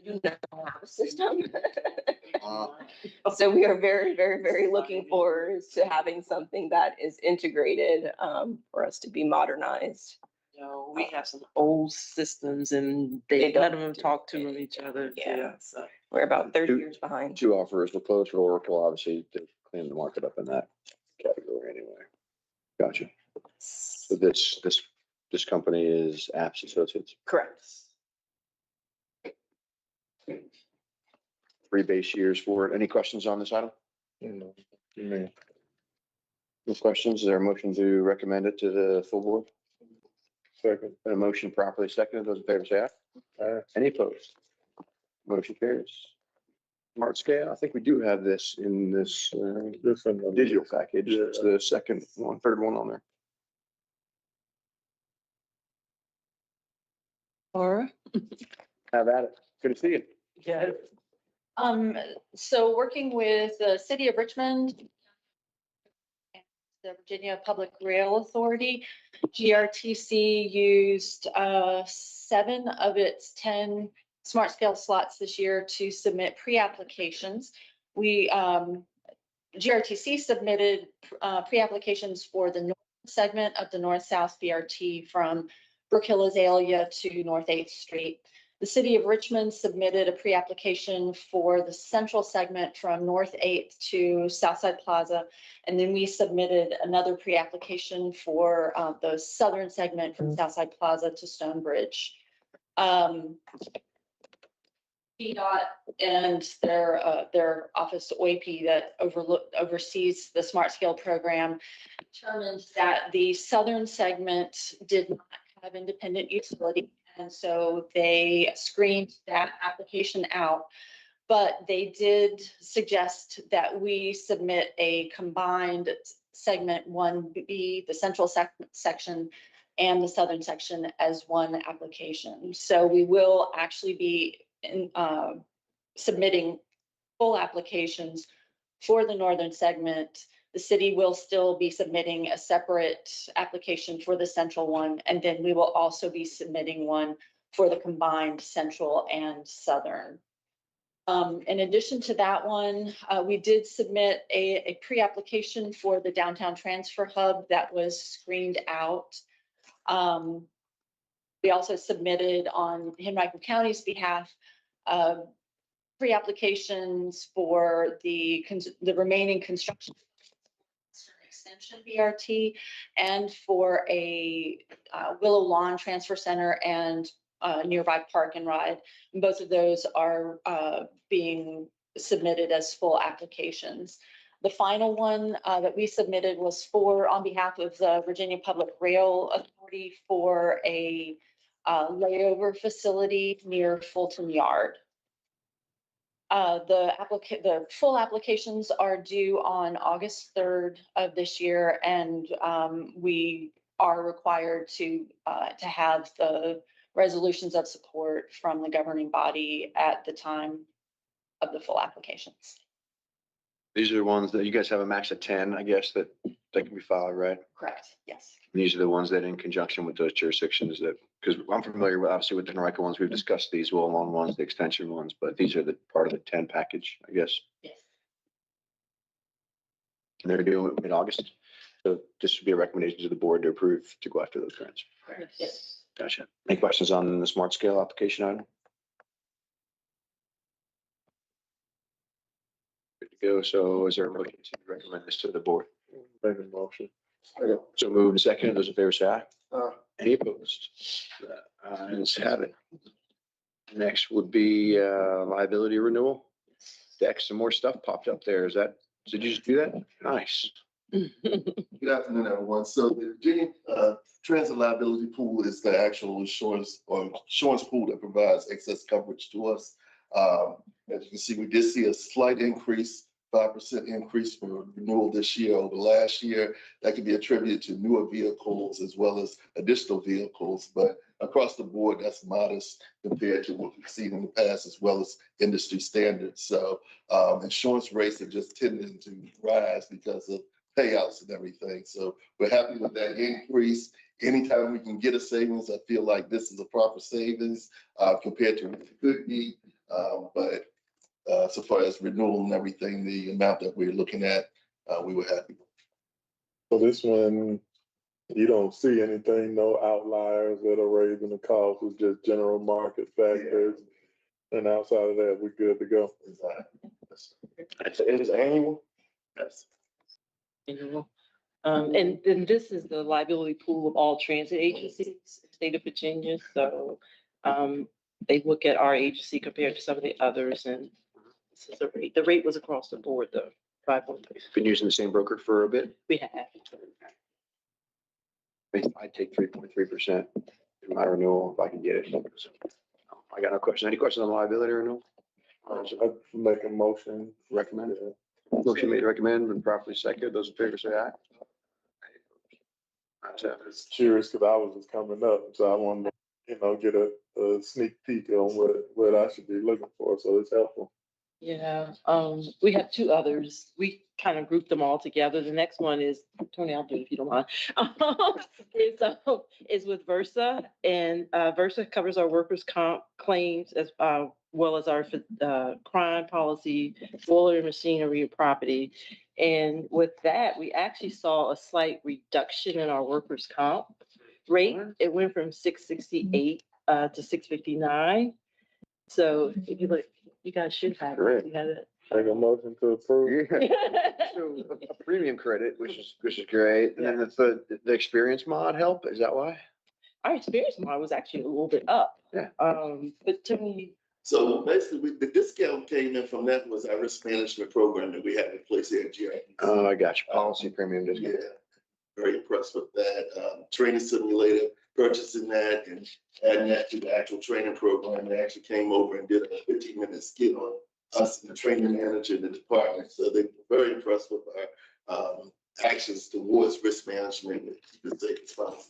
do not have a system. So we are very, very, very looking forward to having something that is integrated for us to be modernized. No, we have some old systems and they none of them talk to each other. Yeah. So We're about 30 years behind. Two offers were closed for Oracle, obviously, to clean the market up in that category anyway. Gotcha. So this company is Apps Associates, Correct. 3 base years for it. Any questions on this item? No questions. Is there a motion to recommend it to the full board? Second. A motion properly seconded. Those in favor say aye. Any opposed? Motion carries. Smart scale. I think we do have this in this digital package. It's the third one on there. Laura? Have at it. Good to see you. yeah. So working with the city of Richmond, and the Virginia Public Rail Authority, GRTC used 7 of its 10 smart scale slots this year to submit pre-applications. GRTC submitted pre-applications for the north segment of the north-south BRT from Brook Hill Azalea to North 8th Street. The city of Richmond submitted a pre-application for the central segment from North 8th to Southside Plaza. And then we submitted another pre-application for the southern segment from Southside Plaza to Stonebridge. PDOT and their office OIP that oversees the smart scale program determined that the southern segment did not have independent utility. And so they screened that application out, but they did suggest that we submit a combined segment 1B, the central section and the southern section as one application. So we will actually be submitting full applications for the northern segment. The city will still be submitting a separate application for the central one, and then we will also be submitting one for the combined central and southern. In addition to that one, we did submit a pre-application for the downtown transfer hub that was screened out. We also submitted on Henrico County's behalf pre-applications for the remaining construction extension BRT and for a Willow Lawn Transfer Center and nearby Park and Ride. And both of those are being submitted as full applications. The final one that we submitted was on behalf of the Virginia Public Rail Authority for a layover facility near Fulton Yard. The full applications are due on August 3rd of this year, and we are required to have the resolutions of support from the governing body at the time of the full applications. These are the ones that you guys have a max of 10, I guess, that can be filed, right? Correct. Yes. And these are the ones that in conjunction with those jurisdictions that, because I'm familiar with, obviously with the Henrico ones, we've discussed these Willow ones, the extension ones, but these are the part of the 10 package, I guess. Yes. And they're due in mid-August. So this would be a recommendation to the board to approve to go after those grants. Correct. Yes. Gotcha. Any questions on the smart scale application item? Good to go. So is there a motion to recommend this to the board? Make a motion. So moved and seconded. Those in favor say aye. Any opposed? Ayes have it. Next would be liability renewal. Deck, some more stuff popped up there. Did you just do that? Nice. Good afternoon, everyone. So the Virginia Transit Liability Pool is the actual insurance pool that provides excess coverage to us. As you can see, we did see a slight increase, 5% increase for renewal this year over last year. That could be attributed to newer vehicles as well as additional vehicles, but across the board, that's modest compared to what we've seen in the past as well as industry standards. So insurance rates are just tending to rise because of payouts and everything. So we're happy with that increase. Anytime we can get a savings, I feel like this is a proper savings compared to what it could be. But so far as renewal and everything, the amount that we're looking at, we were happy. So this one, you don't see anything, no outliers that are raising the cost, it's just general market factors. And outside of that, we're good to go. It is annual? Yes. Annual. And then this is the liability pool of all transit agencies, in the state of Virginia. So, they look at our agency compared to some of the others, and this is the rate. The rate was across the board, though. 5.3. Been using the same broker for a bit. We have. I'd take 3.3% in my renewal if I can get it. I got no question. Any questions on liability renewal? I'd make a motion. Recommend it. Motion made to recommend and properly seconded. Those in favor say aye. Ayes have it. Just curious, because I was just coming up, so I wanted to, get a sneak peek on what I should be looking for, so it's helpful. Yeah, we have two others. We kind of grouped them all together. The next one is, Tony, I'll do it if you don't mind. Is with Versa, and Versa covers our workers' comp claims as well as our crime policy, boiler, machinery, and property. And with that, we actually saw a slight reduction in our workers' comp rate. It went from 668 to 659. So if you look, you guys should have it. You have it. Make a motion to approve. Yeah. So a premium credit, which is great. And then the experience mod help, is that why? Our experience model was actually a little bit up. Yeah. But to me, So basically, the discount came in from that was our risk management program that we had in place here at GRTC. Oh, I got you. Policy premium Yeah, discount. very impressed with that. Training simulator, purchasing that and adding that to the actual training program. They actually came over and did a 15-minute skit on us and the training manager in the department. So they were very impressed with our actions towards risk management and keeping the state responsible.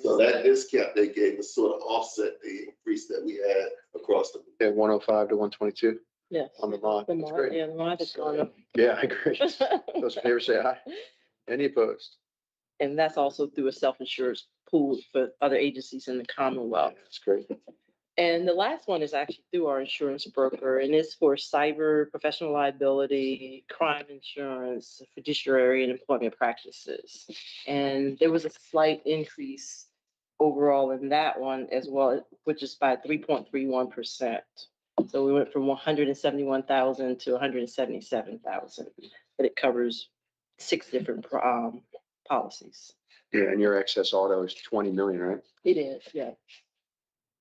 So that discount they gave us sort of offset the increase that we had across the. Yeah, 105 to 122 yes. on the mod. The That's mod, great. yeah, the mod has gone up. Yeah, I agree. Those in favor say aye. Any opposed? And that's also through a self-insurance pool for other agencies in the Commonwealth. That's great. And the last one is actually through our insurance broker, and it's for cyber, professional liability, crime insurance, fiduciary, and employment practices. And there was a slight increase overall in that one as well, which is by 3.31%. So we went from 171,000 to 177,000, but it covers 6 different policies. Yeah, and your excess auto is 20 million, right? It is, yeah.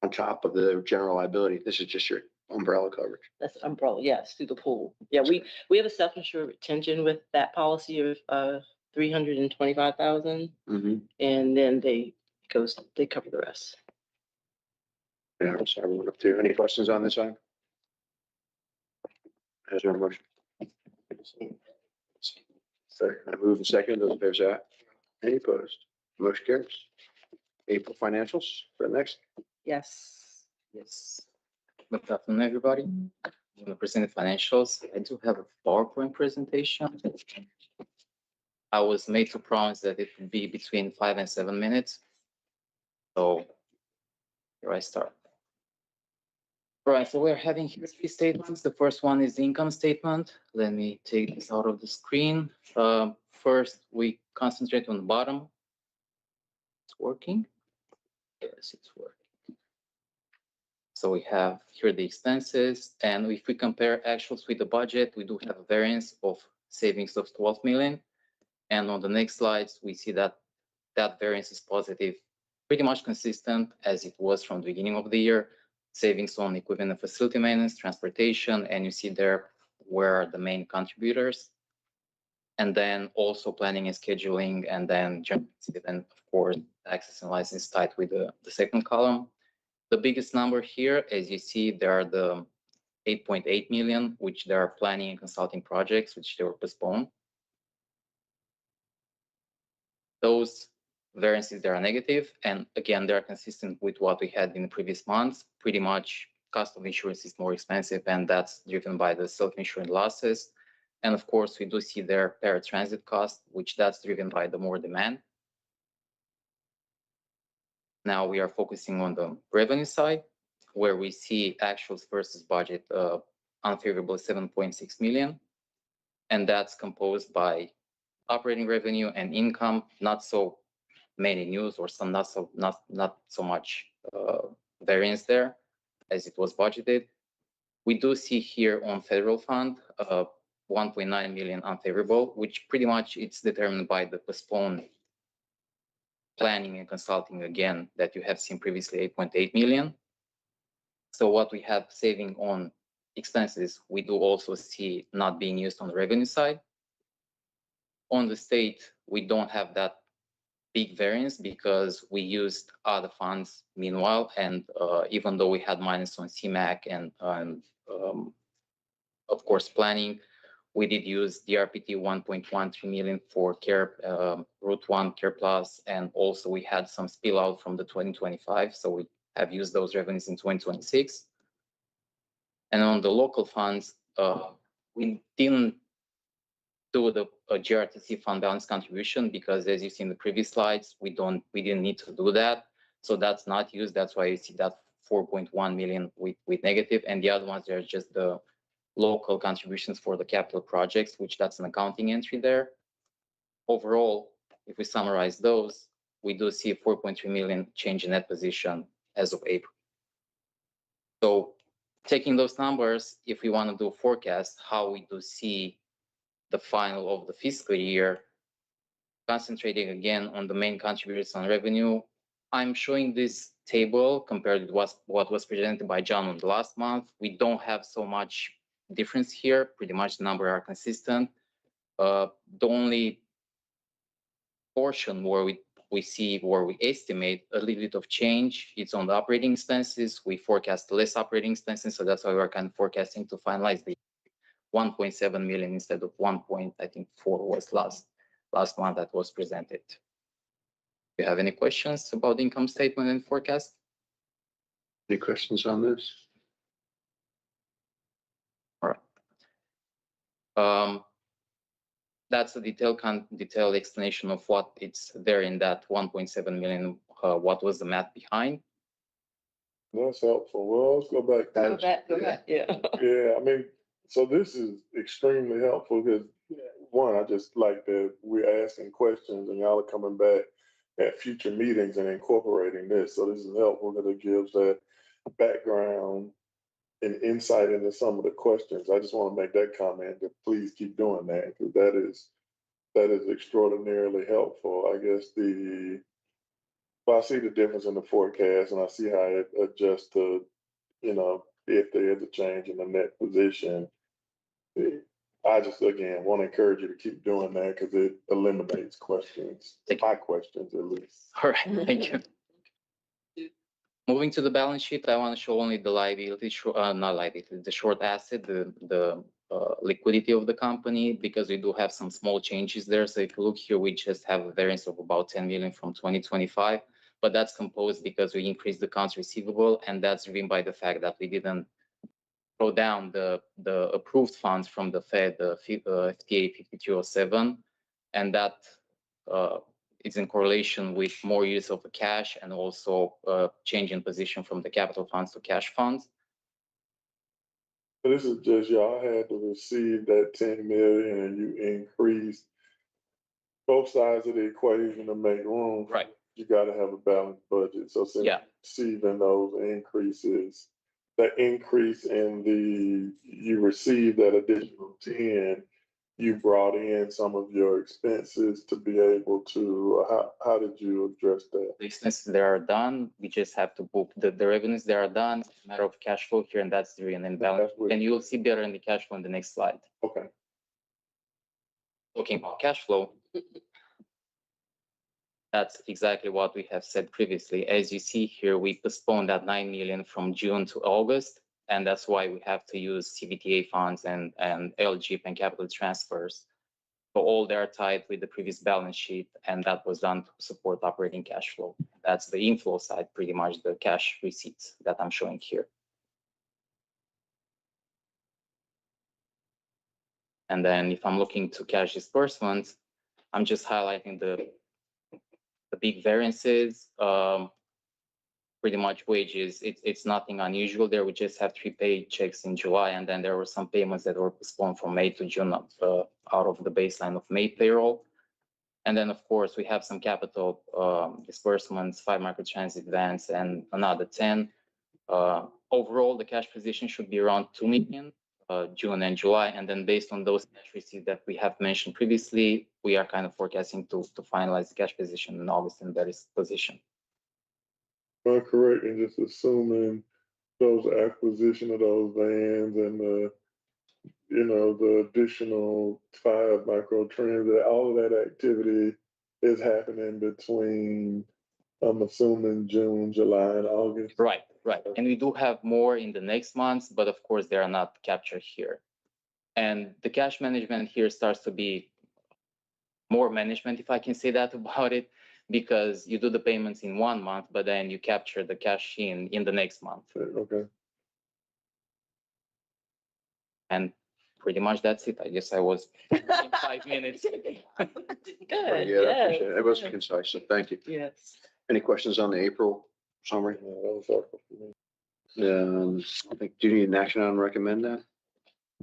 On top of the general liability. This is just your umbrella coverage. That's umbrella, yes, through the pool. Yeah, we have a self-insured retention with that policy of 325,000, Mm-hmm. and then they cover the rest. Yeah, so everyone up to. Any questions on this item? Is there a motion? Second. I move in second. Those in favor say aye. Any opposed? Motion carries. April financials for the next. Yes. Yes. Good afternoon, everybody. I'm going to present the financials. I do have a PowerPoint presentation. I was made to promise that it would be between 5 and 7 minutes. So here I start. All right, so we're having here 3 statements. The first one is the income statement. Let me take this out of the screen. First, we concentrate on the bottom. It's working. Yes, it's working. So we have here the expenses, and if we compare actuals with the budget, we do have a variance of savings of 12 million. And on the next slides, we see that that variance is positive, pretty much consistent as it was from the beginning of the year. Savings on equipment and facility maintenance, transportation, and you see there were the main contributors. And then also planning and scheduling, and then of course, taxes and license tied with the second column. The biggest number here, as you see, there are the 8.8 million, which there are planning and consulting projects, which they were postponed. Those variances, they are negative, and again, they are consistent with what we had in the previous months. Pretty much cost of insurance is more expensive, and that's driven by the self-insured losses. And of course, we do see their paratransit cost, which that's driven by the more demand. Now we are focusing on the revenue side. where we see actuals versus budget unfavorable 7.6 million. And that's composed by operating revenue and income, not so many news or some not so much variance there as it was budgeted. We do see here on federal fund 1.9 million unfavorable, which pretty much it's determined by the postponed planning and consulting again that you have seen previously 8.8 million. So what we have saving on expenses, we do also see not being used on the revenue side. On the state, we don't have that big variance because we used other funds meanwhile, and even though we had minus on CMAC and of course planning, we did use DRPT 1.13 million for care, Route 1 Care Plus, and also we had some spill out from the 2025, so we have used those revenues in 2026. And on the local funds, we didn't do the GRTC fund balance contribution because, as you see in the previous slides, we didn't need to do that, so that's not used. That's why you see that 4.1 million with negative, and the other ones are just the local contributions for the capital projects, which that's an accounting entry there. Overall, if we summarize those, we do see a 4.3 million change in net position as of April. So taking those numbers, if we want to do a forecast, how we do see the final of the fiscal year, concentrating again on the main contributors on revenue, I'm showing this table compared with what was presented by John on the last month. We don't have so much difference here. Pretty much the numbers are consistent. The only portion where we estimate a little bit of change, it's on the operating expenses. We forecast less operating expenses, so that's why we're kind of forecasting to finalize the 1.7 million instead of 1.4 was last month that was presented. Do you have any questions about the income statement and forecast? Any questions on this? All right. That's a detailed explanation of what it's there in that 1.7 million. What was the math behind? That's helpful. Well, let's go back. Go back, yeah. Yeah, I mean, so this is extremely helpful because one, I just like that we're asking questions and y'all are coming back at future meetings and incorporating this. So this is helpful because it gives that background and insight into some of the questions. I just want to make that comment that please keep doing that because that is extraordinarily helpful. I guess I see the difference in the forecast and I see how it adjusts to, if there is a change in the net position. I just, again, want to encourage you to keep doing that because it eliminates questions, my questions at least. All right, thank you. Moving to the balance sheet, I want to show only the liability, not liability, the short asset, the liquidity of the company, because we do have some small changes there. So if you look here, we just have a variance of about 10 million from 2025, but that's composed because we increased the accounts receivable, and that's driven by the fact that we didn't throw down the approved funds from the Fed, the FTA 5207, and that is in correlation with more use of the cash and also change in position from the capital funds to cash funds. This is just y'all had to receive that 10 million and you increased both sides of the equation to make room. Right. You got to have a balanced budget. So since receiving those increases, the increase in you received that additional 10, you brought in some of your expenses to be able to, how did you address that? The expenses that are done, we just have to book the revenues that are done. It's a matter of cash flow here, and that's the real imbalance. And you'll see better in the cash flow in the next slide. Okay. Talking about cash flow, that's exactly what we have said previously. As you see here, we postponed that 9 million from June to August, and that's why we have to use CVTA funds and LGIP and capital transfers. So all they are tied with the previous balance sheet, and that was done to support operating cash flow. That's the inflow side, pretty much the cash receipts that I'm showing here. And then if I'm looking to cash disbursements, I'm just highlighting the big variances. pretty much wages. It's nothing unusual there. We just have 3 paychecks in July, and then there were some payments that were postponed from May to June out of the baseline of May payroll. And then, of course, we have some capital disbursements, 5 microtransit vans, and another 10. Overall, the cash position should be around 2 million, June and July. And then based on those cash receipts that we have mentioned previously, we are kind of forecasting to finalize the cash position in August in that position. Am I correct in just assuming those acquisition of those vans and the additional 5 microtransit, all of that activity is happening between, I'm assuming, June, July, and August? Right. And we do have more in the next months, but of course, they are not captured here. And the cash management here starts to be more management, if I can say that about it, because you do the payments in 1 month, but then you capture the cash in the next month. Okay. And pretty much that's it. I guess I was in 5 minutes. Good, Yeah, I yes. appreciate it. It was concise, so thank you. Yes. Any questions on the April summary? Yeah, that was helpful for me. I think, do you need an action on recommend that?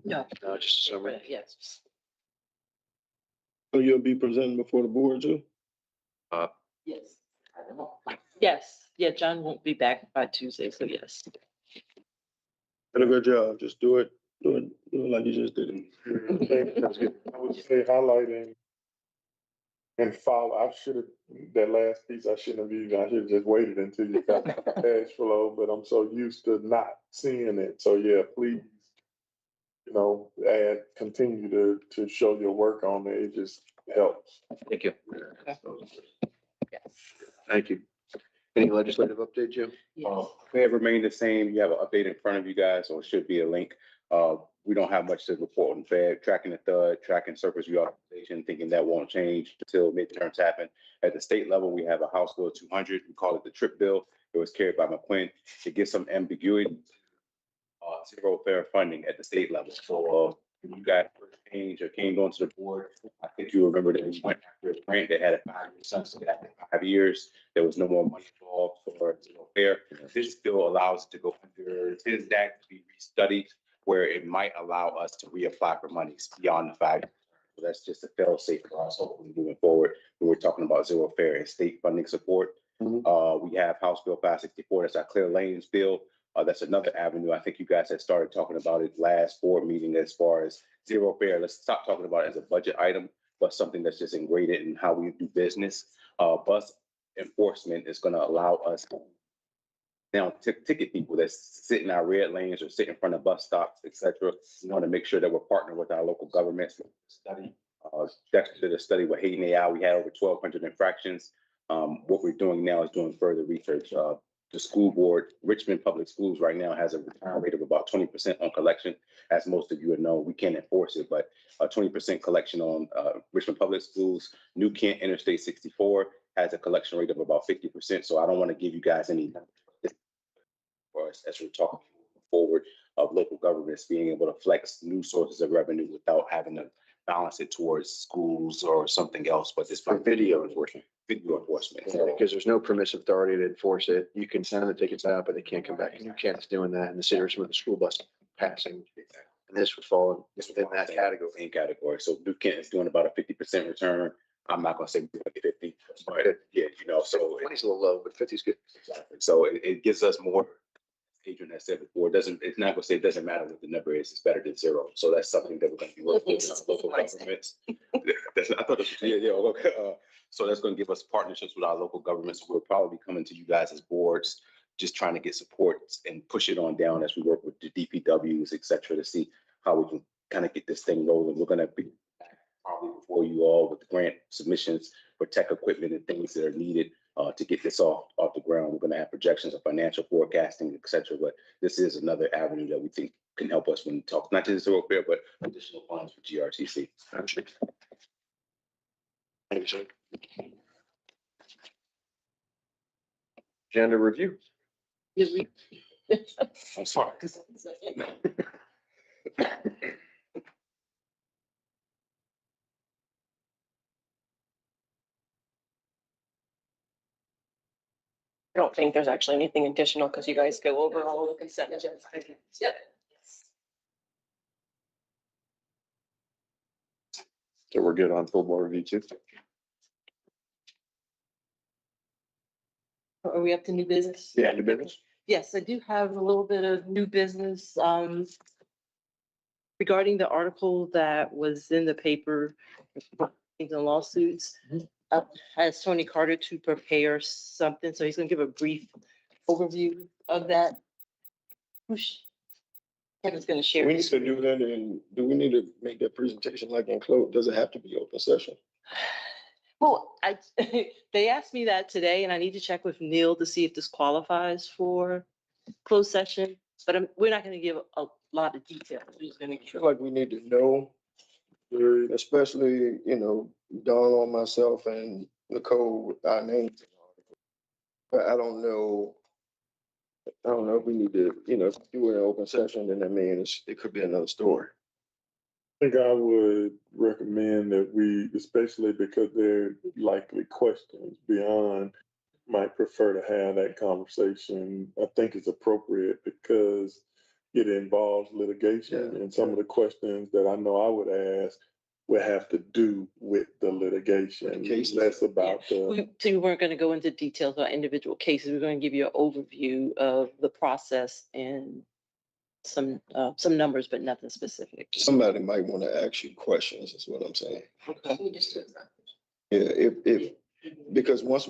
No. No, just a summary. Yes. So you'll be presenting before the board too? Yes. Yes. Yeah, John won't be back by Tuesday, so yes. Did a good job. Just do it like you just did it. Sounds good. I would say highlighting and follow, that last piece, I shouldn't have even, I should have just waited until you got the cash flow, but I'm so used to not seeing it. So yeah, please, continue to show your work on it. It just helps. Thank you. Thank you. Any legislative update, Jim? Yes. They have remained the same. You have an update in front of you guys, so it should be a link. We don't have much to report on Fed, tracking the third, tracking surface reauthorization, thinking that won't change until midterms happen. At the state level, we have a House Bill 200. We call it the TRIP bill. It was carried by McQuinn. It gives some ambiguity, zero fair funding at the state level. So you guys change or came onto the board, I think you remember that we went after a grant that had a 5-year sunset. After 5 years, there was no more money involved for zero fair. This bill allows it to go under TISDAC to be restudied, where it might allow us to reapply for monies beyond the 5 years. So that's just a fail safe for us hopefully moving forward when we're talking about zero fair and state funding support. We have House Bill 564, that's our Clear Lanes bill. That's another avenue. I think you guys had started talking about it last board meeting as far as zero fair. Let's stop talking about it as a budget item, but something that's just ingrained in how we do business. Bus enforcement is going to allow us now to ticket people that sit in our red lanes or sit in front of bus stops, et cetera. We want to make sure that we're partnering with our local governments. Study, Dexter did a study with Hayden AI. We had over 1,200 infractions. What we're doing now is doing further research. The school board, Richmond Public Schools right now has a return rate of about 20% on collection. As most of you know, we can't enforce it, but 20% collection on Richmond Public Schools. New Kent Interstate 64 has a collection rate of about 50%. So I don't want to give you guys any for us as we're talking forward of local governments being able to flex new sources of revenue without having to balance it towards schools or something else, but it's For video enforcement. video enforcement. Because there's no permissive authority to enforce it. You can send the tickets out, but they can't come back. And you can't doing that in the city of Richmond, the school bus passing. And this would fall within that category. Same category. So New Kent is doing about a 50% return. I'm not gonna say 50, but yeah, so. 20's a little low, but 50's good. Exactly. So it gives us more. Adrian has said before, it's not gonna say it doesn't matter what the number is, it's better than zero. So that's something that we're gonna be working with our local governments. I thought, okay. So that's gonna give us partnerships with our local governments. We'll probably be coming to you guys as boards, just trying to get support and push it on down as we work with the DPWs, et cetera, to see how we can kind of get this thing rolling. We're gonna be probably before you all with the grant submissions for tech equipment and things that are needed to get this off the ground. We're going to have projections of financial forecasting, et cetera. But this is another avenue that we think can help us when we talk, not just zero fair, but additional funds for GRTC. Thank you, sir. Agenda review. I'm sorry. don't think there's actually anything additional because you guys go over all the consent agenda. Yep. So we're good on full board review too. Are we up to new business? Yeah, new business. Yes, I do have a little bit of new business, regarding the article that was in the paper, in the lawsuits. I asked Tony Carter to prepare something, so he's gonna give a brief overview of that. Kevin's gonna share. We need his to do screen. that, and do we need to make that presentation like in close? Does it have to be open session? Well, they asked me that today, and I need to check with Neil to see if this qualifies for closed session, but we're not gonna give a lot of detail. We're just gonna. I feel like we need to know, especially, Dawn on myself and Nicole with our names. But I don't know if we need to, do it in open session, then that means it could be another story. I think I would recommend that we, especially because they're likely questions beyond, might prefer to have that conversation. I think it's appropriate because it involves litigation, and some of the questions that I know I would ask would have to do with the litigation. Cases. Less about the. So we weren't gonna go into details about individual cases. We're gonna give you an overview of the process and some numbers, but nothing specific. Somebody might want to ask you questions, is what I'm saying. We just do that. Yeah, because once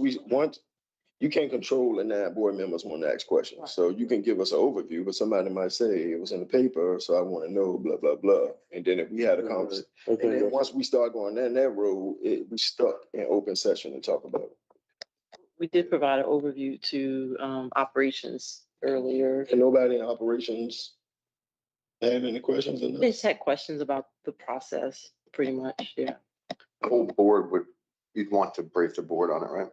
you can't control the 9 board members want to ask questions. So you can give us an overview, but somebody might say it was in the paper, so I want to know, blah, blah, blah. And then if we had a conversation, I and think then once we start going down that road, we stuck in open session to talk about it. We did provide an overview to operations earlier. And nobody in operations have any questions in They this? just had questions about the process, pretty much, yeah. The whole board you'd want to brief the board on it, right?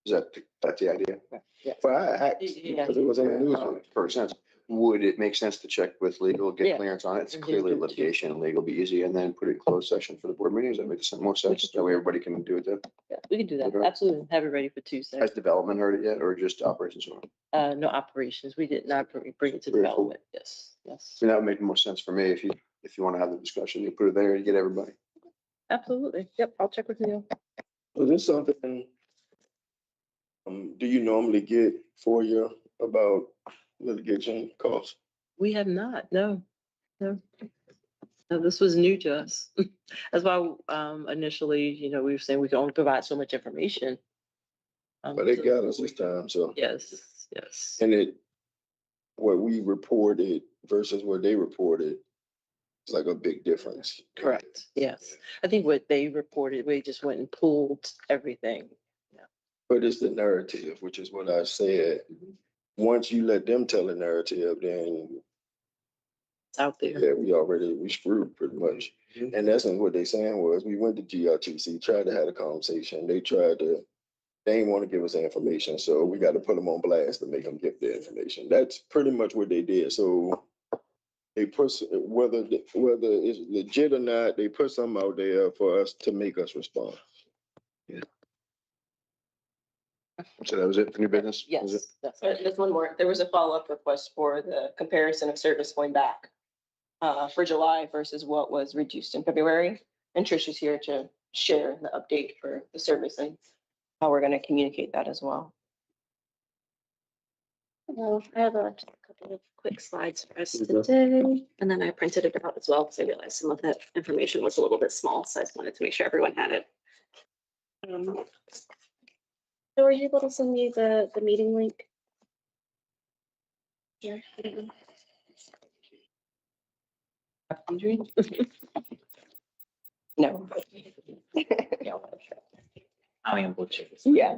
Is that's the idea? Yeah. Well, I asked, Yeah. because it was in the news. For sense. Would it make sense to check with legal, Yeah. get clearance on it? It's And then clearly do it too. litigation, legal be easy, and then put it in closed session for the board meetings. That makes more sense. That way everybody can do it then. Yeah, we can do that, Okay. absolutely, have it ready for Tuesday. Has development heard it yet or just operations? No operations, we did not bring it to Very cool. development, yes, yes, So that would make more sense for me if you want to have the discussion, you put it there, you get everybody. absolutely, yep, I'll check with Neil. Was this something, do you normally get for you about litigation costs? We have not, no. No, this was new to us. That's why, initially, we were saying we can only provide so much information. But they got us this time, so. Yes, yes. And what we reported versus what they reported, it's like a big difference. Correct, yes. I think what they reported, we just went and pulled everything. But it's the narrative, which is what I said. Once you let them tell the narrative, then It's out there. yeah, we screwed pretty much. And that's what they saying was, we went to GRTC, tried to have a conversation. They didn't want to give us the information, so we got to put them on blast to make them give the information. That's pretty much what they did. So they put, whether it's legit or not, they put something out there for us to make us respond. So that was it for new business? Was it? Yes, that's There's one more. There was a follow-up request for the comparison of service going back for July versus what was reduced in February. And Trish is here to share the update for the service and how we're going to communicate that as well. Well, I have just a couple of quick slides for us today, and then I printed it out as well because I realized some of that information was a little bit small, so I just wanted to make sure everyone had it. So were you able to send me the meeting link? Yeah. No. I am able to. Yeah.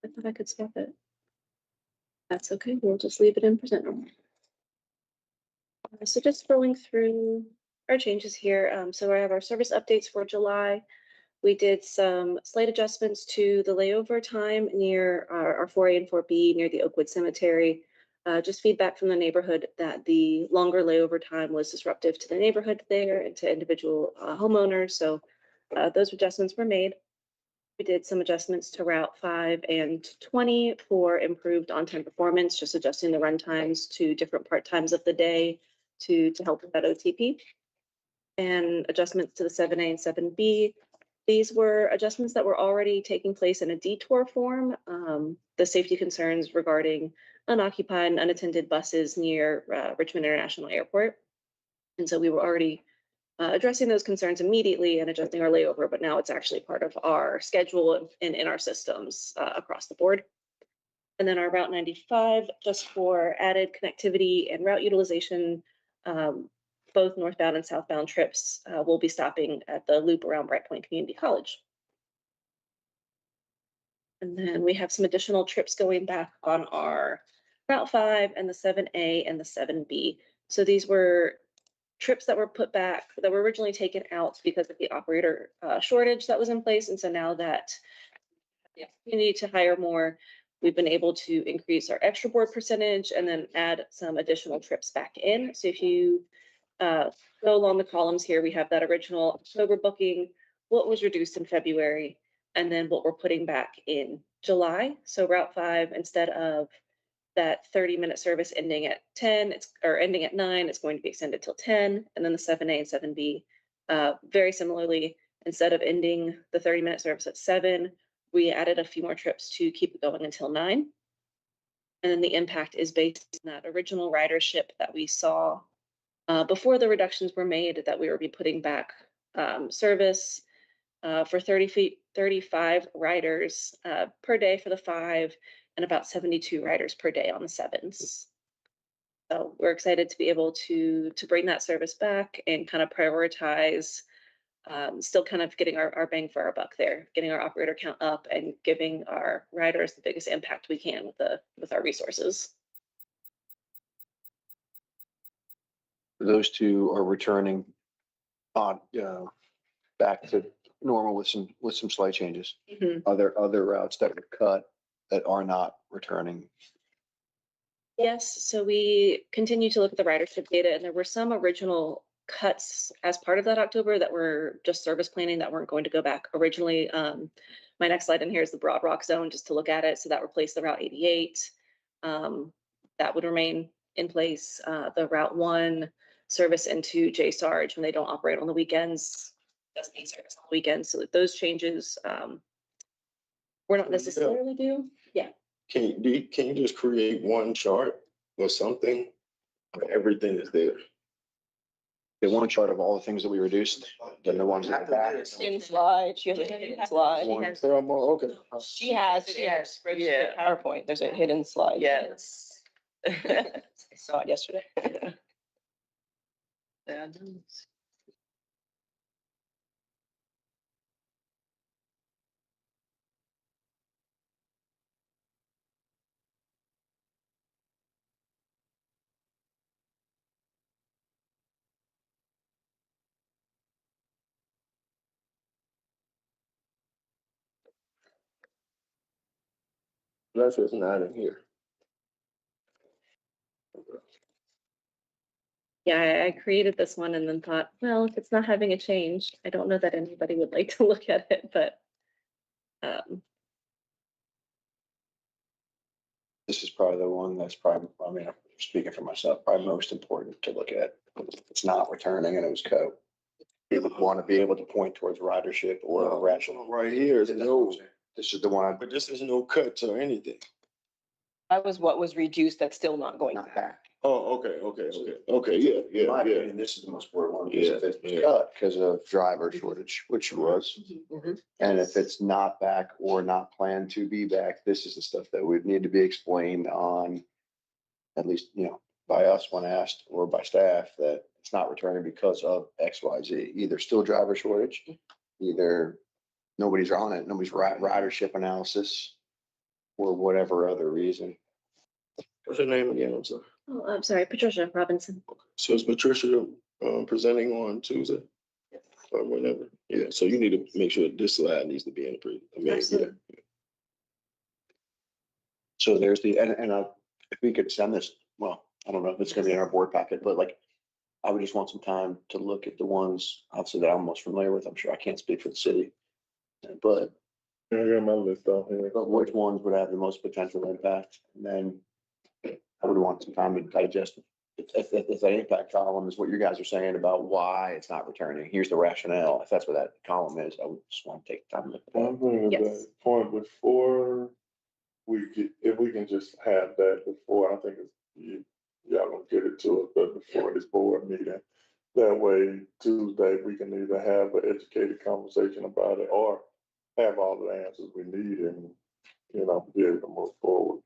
I thought I could swap it. That's okay. We'll just leave it in present normal. So just scrolling through our changes here. So I have our service updates for July. We did some slight adjustments to the layover time near our 4A and 4B near the Oakwood Cemetery. Just feedback from the neighborhood that the longer layover time was disruptive to the neighborhood there and to individual homeowners. So those adjustments were made. We did some adjustments to Route 5 and 20 for improved on-time performance, just adjusting the run times to different part times of the day to help with that OTP. And adjustments to the 7A and 7B. These were adjustments that were already taking place in a detour form. The safety concerns regarding unoccupied and unattended buses near Richmond International Airport. And so we were already addressing those concerns immediately and adjusting our layover, but now it's actually part of our schedule and in our systems across the board. And then our Route 95, just for added connectivity and route utilization, both northbound and southbound trips will be stopping at the loop around Bright Point Community College. And then we have some additional trips going back on our Route 5 and the 7A and the 7B. So these were trips that were put back, that were originally taken out because of the operator shortage that was in place. And so now that we need to hire more, we've been able to increase our extra board percentage and then add some additional trips back in. So if you go along the columns here, we have that original October booking, what was reduced in February, and then what we're putting back in July. So Route 5, instead of that 30-minute service ending at 10, or ending at 9, it's going to be extended till 10. And then the 7A and 7B, very similarly, instead of ending the 30-minute service at 7, we added a few more trips to keep it going until 9. And then the impact is based on that original ridership that we saw before the reductions were made, that we will be putting back service for 35 riders per day for the 5, and about 72 riders per day on the 7s. So we're excited to be able to bring that service back and kind of prioritize, still kind of getting our bang for our buck there, getting our operator count up and giving our riders the biggest impact we can with our resources. Those two are returning on, back to normal with some slight changes. Mhm. Are there other routes that were cut that are not returning? Yes, so we continue to look at the ridership data, and there were some original cuts as part of that October that were just service planning that weren't going to go back originally. My next slide in here is the Broad Rock Zone, just to look at it. So that replaced the Route 88. That would remain in place. The Route 1 service into J Sarge when they don't operate on the weekends doesn't need service on the weekends. So those changes we're not necessarily due. Yeah. Can you just create one chart or something? Where everything is there. The one chart of all the things that we reduced, then the ones that are back. In slide, she has a hidden slide. One, okay. She has Yeah. PowerPoint. There's a hidden slide. Yes. Saw it yesterday. That's what's not in here. Yeah, I created this one and then thought, well, if it's not having a change, I don't know that anybody would like to look at it, but This is probably the one that's probably, I mean, I'm speaking for myself, probably most important to look at. It's not returning and it was cut. People want to be able to point towards ridership or rational. Right here is no, This is the one, but this is no cuts or anything. That was what was reduced. That's still not going not back. back. Oh, okay, yeah, In my yeah. opinion, this is the most important one, because if it's Yeah. cut because of driver shortage, which it was. And if it's not back or not planned to be back, this is the stuff that would need to be explained on, at least, by us when asked, or by staff, that it's not returning because of X, Y, Z. Either still driver shortage, either nobody's on it, nobody's ridership analysis, for whatever other reason. What's your name again? I'm sorry. Oh, I'm sorry, Patricia Robinson. So is Patricia, presenting on Tuesday? Or whenever? Yeah, so you need to make sure this slide needs to be in the I mean, yeah. Absolutely. So there's the, and if we could send this, well, I don't know if it's gonna be in our board packet, but like, I would just want some time to look at the ones, obviously that I'm most familiar with. I'm sure I can't speak for the city. But I got my list out here. which ones would have the most potential impact? And then I would want some time to digest it. If that impact column is what you guys are saying about why it's not returning, here's the rationale. If that's what that column is, I would just want to take time to look at that. One thing is Yes. that point before if we can just have that before, I think y'all gonna get it to us, but before this board meeting. That way Tuesday, we can either have an educated conversation about it or have all the answers we need and, be able to move forward.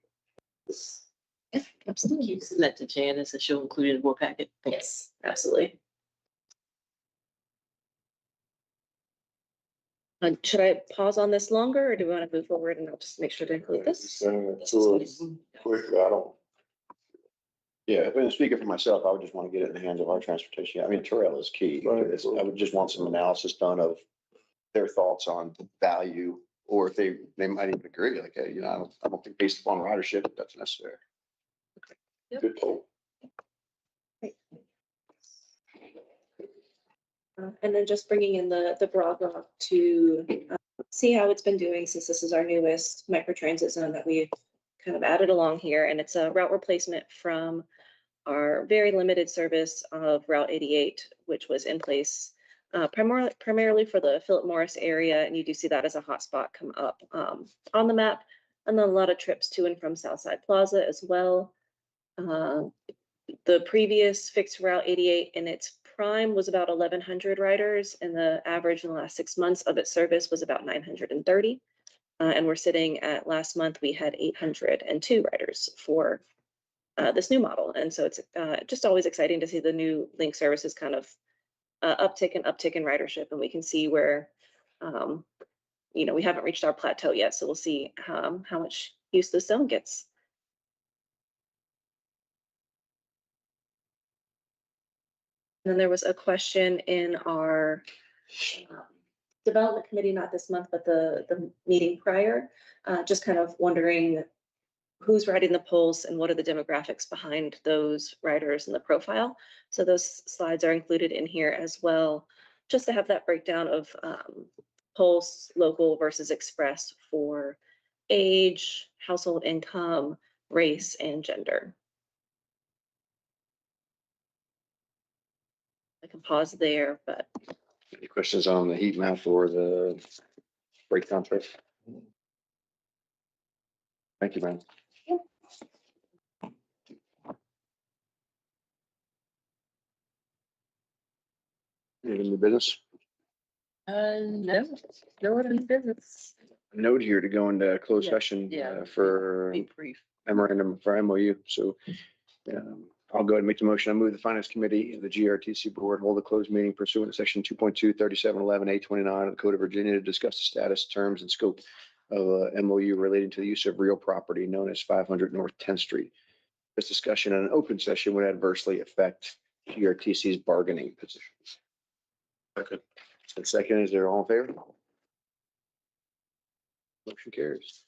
Yeah, absolutely. You send that to Janice and she'll include it in the board packet. Yes, absolutely. Should I pause on this longer or do we want to move forward and I'll just make sure to include this? Sending it to us quickly, I don't, Yeah, if I'm speaking for myself, I would just want to get it in the hands of our transportation. I mean, Terrell is key. to this. I would just want some analysis done of their thoughts on value, or if they might even agree, like, hey, I don't think based upon ridership, that's necessary. get told. And then just bringing in the broad rock to see how it's been doing since this is our newest microtransit zone that we've kind of added along here. And it's a route replacement from our very limited service of Route 88, which was in place primarily for the Philip Morris area. And you do see that as a hotspot come up on the map. And then a lot of trips to and from Southside Plaza as well. The previous fixed Route 88 in its prime was about 1,100 riders, and the average in the last 6 months of its service was about 930. And we're sitting at last month, we had 802 riders for this new model. And so it's just always exciting to see the new link services kind of uptick in ridership, and we can see where, we haven't reached our plateau yet. So we'll see how much use this zone gets. And then there was a question in our development committee, not this month, but the meeting prior, just kind of wondering who's riding the pulse and what are the demographics behind those riders in the profile. So those slides are included in here as well, just to have that breakdown of pulse, local versus express for age, household income, race, and gender. I can pause there, but Any questions on the heat map or the breakdown trip? Thank you, man. Any new business? No other business. Note here to go into closed Yeah, session yeah. for Be brief. memorandum for MOU. So I'll go ahead and make the motion. I move the finance committee, the GRTC board, hold a closed meeting pursuant to section 2.2, 3711, 829 of the Code of Virginia to discuss the status, terms, and scope of a MOU relating to the use of real property known as 500 North 10th Street. This discussion in an open session would adversely affect GRTC's bargaining positions. Okay. So second, is there all in favor? Motion carries.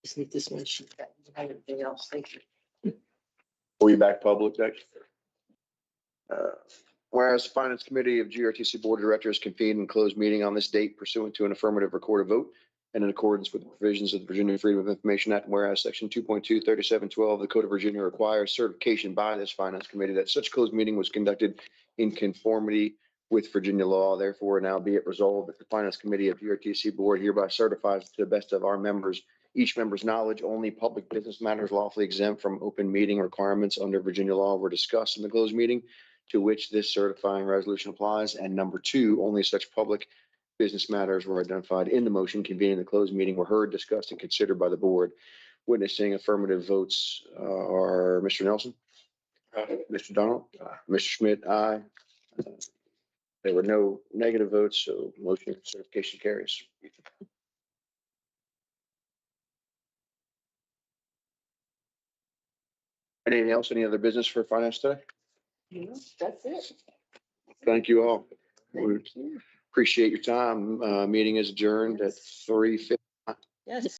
Just need this one sheet. I don't have anything else. Thank you. Will you back public, Jack? Whereas the Finance Committee of GRTC Board of Directors convened and closed meeting on this date pursuant to an affirmative recorded vote and in accordance with the provisions of the Virginia Freedom of Information Act, whereas Section 2.23712 of the Code of Virginia requires certification by this Finance Committee that such closed meeting was conducted in conformity with Virginia law. Therefore, now be it resolved that the Finance Committee of GRTC Board hereby certifies to the best of our members, each member's knowledge, only public business matters lawfully exempt from open meeting requirements under Virginia law were discussed in the closed meeting to which this certifying resolution applies. And number two, only such public business matters were identified in the motion convening the closed meeting were heard, discussed, and considered by the board. Witnessing affirmative votes are Mr. Nelson, Mr. Donald, Mr. Schmidt, aye. There were no negative votes, so motion certification carries. Anything else? Any other business for finance today? That's it. Thank you all. We appreciate your time. Meeting is adjourned at 3:50. Yes.